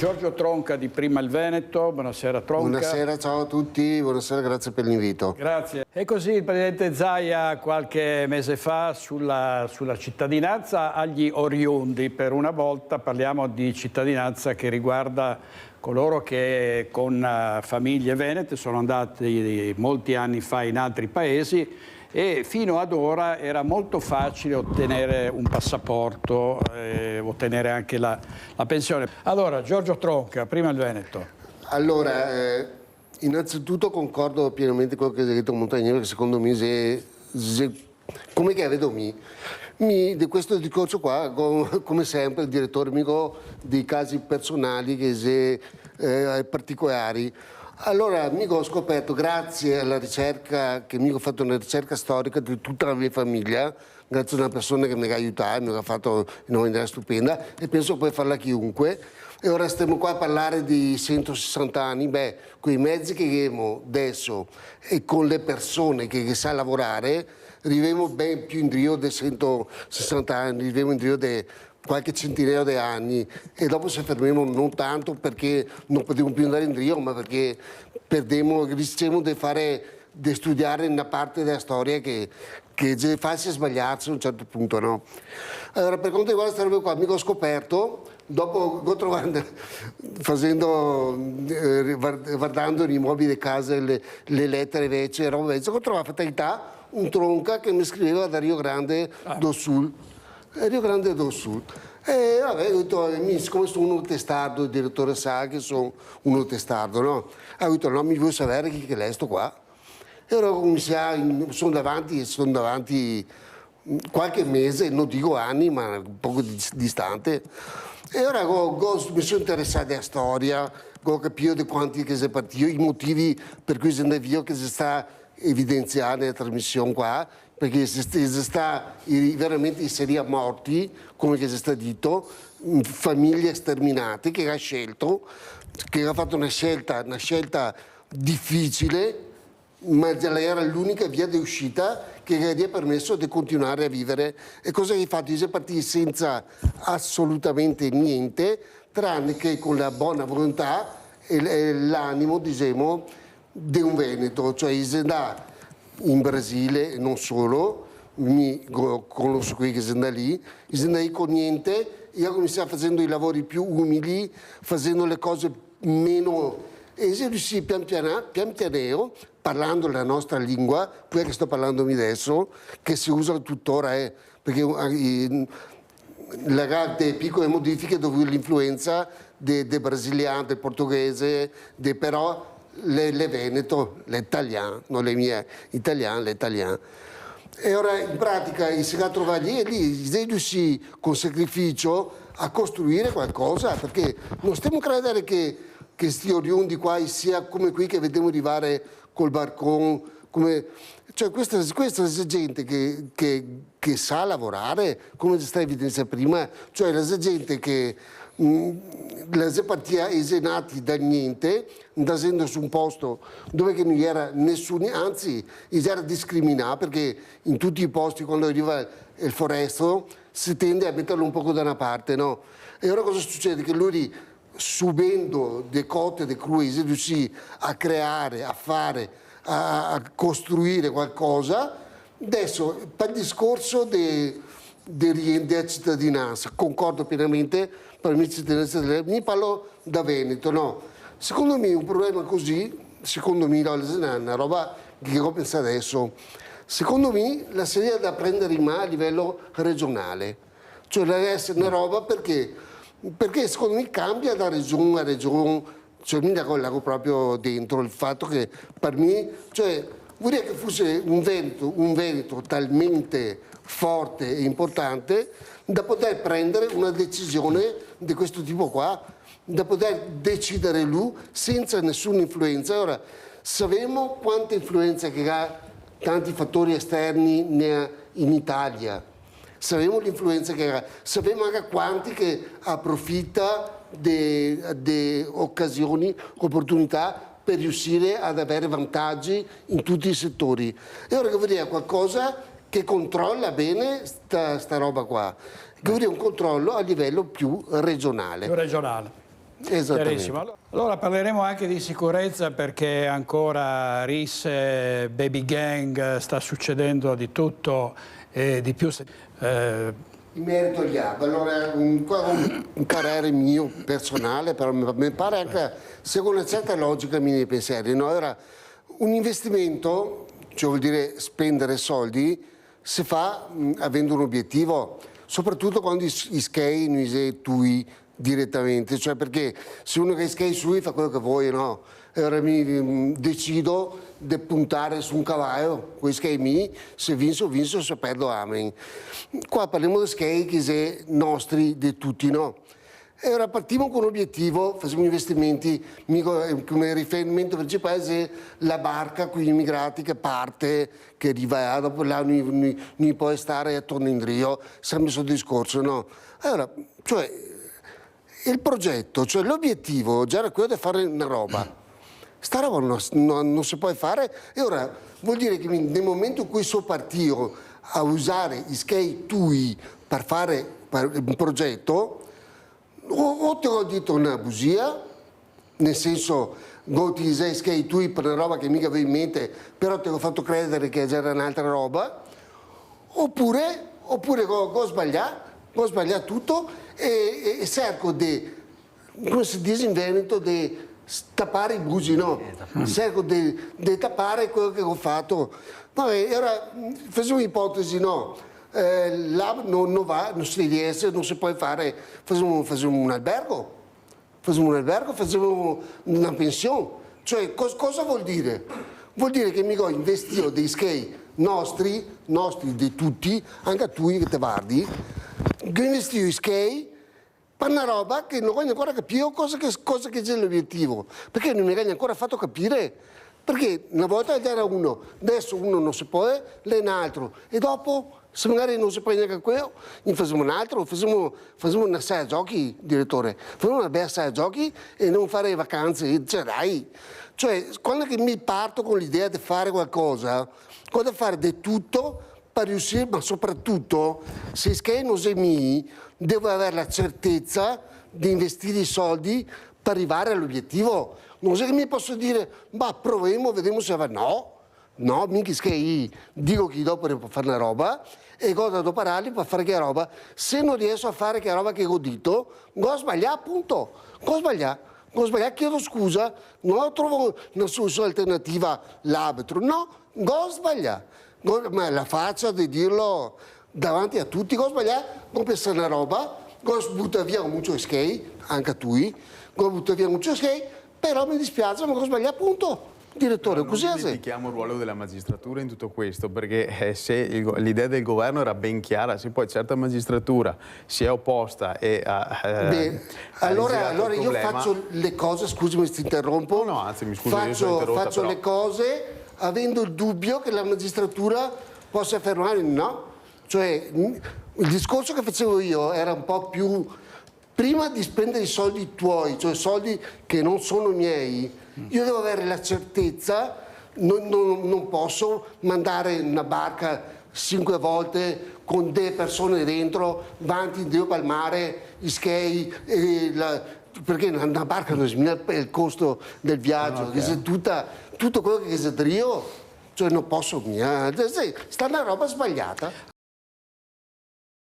Giorgio Tronca di Prima il Veneto, buonasera Tronca. Buonasera, ciao a tutti, buonasera, grazie per l'invito. Grazie. E così il Presidente Zaia qualche mese fa sulla cittadinanza agli oriundi. Per una volta parliamo di cittadinanza che riguarda coloro che con famiglie venete sono andati molti anni fa in altri paesi e fino ad ora era molto facile ottenere un passaporto e ottenere anche la pensione. Allora, Giorgio Tronca, Prima il Veneto. Allora, innanzitutto concordo pienamente con quello che ha detto Montagnero, che secondo me, come che vedo di questo discorso qua, come sempre, il direttore amico dei casi personali che particolari. Allora, ho scoperto, grazie alla ricerca, che ho fatto una ricerca storica di tutta la mia famiglia, grazie a una persona che mi ha aiutato, mi ha fatto in una maniera stupenda, e penso puoi farla chiunque. E ora stiamo qua a parlare di 160 anni, con i mezzi che abbiamo adesso e con le persone che sa lavorare, arriviamo ben più in giro di 160 anni, arriviamo in giro di qualche centinaio di anni, e dopo ci fermiamo non tanto perché non potremo più andare in giro, ma perché rischiamo di studiare una parte della storia che fa sbagliarsi a un certo punto, no? Allora, per quanto riguarda questa roba qua, ho scoperto, dopo guardando i mobili di casa, le lettere invece, roba invece, ho trovato fatalità un Tronca che mi scriveva da Rio Grande do Sul. Rio Grande do Sul. E vabbè, ho detto, siccome sono uno testardo, il direttore sa che sono uno testardo, no? Ho detto, no, mi vuoi sapere chi è sto qua? E ora sono davanti qualche mese, non dico anni, ma un poco distante. E ora mi sono interessato alla storia, ho capito di quanti che si è partito, i motivi per cui si è andato, che si sta evidenziando la trasmissione qua, perché si sta veramente seria morti, come si sta detto, famiglie sterminate, che ha fatto una scelta difficile, ma era l'unica via di uscita che gli ha permesso di continuare a vivere. E cosa hai fatto? Si è partiti senza assolutamente niente, tranne che con la buona volontà e l'animo, diciamo, di un Veneto. Cioè si andà in Brasile, non solo, mi conosco qui che si andà lì, si andà lì con niente, io ho cominciato facendo i lavori più umili, facendo le cose meno... E si riuscì pian piano, parlando la nostra lingua, quella che sto parlando adesso, che si usa tuttora, perché la grande piccole modifiche dovuto all'influenza del brasiliano, del portoghese, però le veneto, l'italiano, non le mie italiane, l'italiano. E ora in pratica si va a trovare lì e lì si riuscì con sacrificio a costruire qualcosa, perché non stiamo credere che questi oriundi qua sia come qui che vediamo arrivare col barcone, cioè questa è gente che sa lavorare, come si sta evidenziando prima, cioè la gente che la partia è nati da niente, andando su un posto dove che non era nessuno, anzi era discriminato, perché in tutti i posti quando arriva il forestro si tende a metterlo un po' da una parte, no? E ora cosa succede? Che lui, subendo le cotte di cruise, riuscì a creare, a fare, a costruire qualcosa. Adesso per il discorso della cittadinanza, concordo pienamente, per me cittadinanza, mi parlo da Veneto, no? Secondo me un problema così, secondo me, no, è una roba che ho pensato adesso, secondo me la serie è da prendere in mano a livello regionale, cioè deve essere una roba perché secondo me cambia da regione a regione, cioè mi l'ago proprio dentro il fatto che per me, cioè vorrei che fosse un Veneto talmente forte e importante da poter prendere una decisione di questo tipo qua, da poter decidere lui senza nessuna influenza. Ora, sappiamo quanta influenza che ha tanti fattori esterni in Italia, sappiamo l'influenza che ha, sappiamo anche quanti che approfitta di occasioni, opportunità per riuscire ad avere vantaggi in tutti i settori. E ora che vuol dire qualcosa che controlla bene sta roba qua, che vuol dire un controllo a livello più regionale. Più regionale. Esattamente. Chiarissimo. Allora parleremo anche di sicurezza, perché ancora risse, baby gang, sta succedendo di tutto e di più. In merito agli hub, allora un parere mio personale, però mi pare anche secondo una certa logica miei pensieri. No? Ora, un investimento, cioè vuol dire spendere soldi, si fa avendo un obiettivo, soprattutto quando iscei non sei tu direttamente, cioè perché se uno che iscei su fa quello che vuoi, no? E ora mi decido di puntare su un cavallo, quei skate mi, se vinco, se perdo amen. Qua parliamo di skate che sono nostri, di tutti, no? E ora partiamo con un obiettivo, facciamo investimenti, come riferimento principale è la barca con gli immigrati che parte, che arriva, dopo là non può stare e torna in Rio, sempre sul discorso, no? Allora, cioè, il progetto, cioè l'obiettivo già era quello di fare una roba. Sta roba non si può fare, e ora vuol dire che nel momento in cui sono partito a usare i skate TUI per fare un progetto, o ti ho detto una bugia, nel senso non utilizzai skate TUI per una roba che mica avevo in mente, però ti ho fatto credere che c'era un'altra roba, oppure ho sbagliato tutto e cerco di, come si dice in Veneto, di tappare i buchi, no? Cerco di tappare quello che ho fatto. Vabbè, ora facciamo un'ipotesi, no? Là non va, non si riesce, non si può fare, facciamo un albergo, facciamo una pensione. Cioè, cosa vuol dire? Vuol dire che mi ho investito dei skate nostri di tutti, anche tu che te guardi, che ho investito in skate per una roba che non voglio ancora capire cosa che c'è l'obiettivo, perché non mi hai ancora fatto capire, perché una volta era uno, adesso uno non si può, lei un altro, e dopo se magari non si può neanche quello, ne facciamo un altro, facciamo una sala giochi, direttore, facciamo una bella sala giochi e non fare vacanze, cioè dai, cioè quando che mi parto con l'idea di fare qualcosa, devo fare di tutto per riuscire, ma soprattutto se non sei mio, devo avere la certezza di investire i soldi per arrivare all'obiettivo. Non è che mi posso dire, ma proviamo, vediamo se va. No, mica che dico che dopo devo fare una roba e cosa dopo pararli per fare che roba. Se non riesco a fare che roba che ho detto, ho sbagliato, appunto. Ho sbagliato, chiedo scusa, non trovo una soluzione alternativa l'arbitro. No, ho sbagliato. Ma la faccia di dirlo davanti a tutti, ho sbagliato, ho pensato una roba, ho buttato via molto skate, anche a tu, ho buttato via molto skate, però mi dispiace, ma ho sbagliato, appunto. Direttore, non così è. dimentichiamo il ruolo della magistratura in tutto questo, perché se l'idea del governo era ben chiara, se poi certa magistratura si è opposta e allora io faccio le cose, scusami se ti interrompo, no, anzi mi scuso, faccio le cose avendo il dubbio che la magistratura possa fermare, no? Cioè il discorso che facevo io era un po' più, prima di spendere i soldi tuoi, cioè soldi che non sono miei, io devo avere la certezza, non posso mandare una barca 5 volte con delle persone dentro, avanti, in al mare, gli skate, perché una barca non smina il costo del viaggio, che è tutto quello che è io, cioè non posso, sta una roba sbagliata.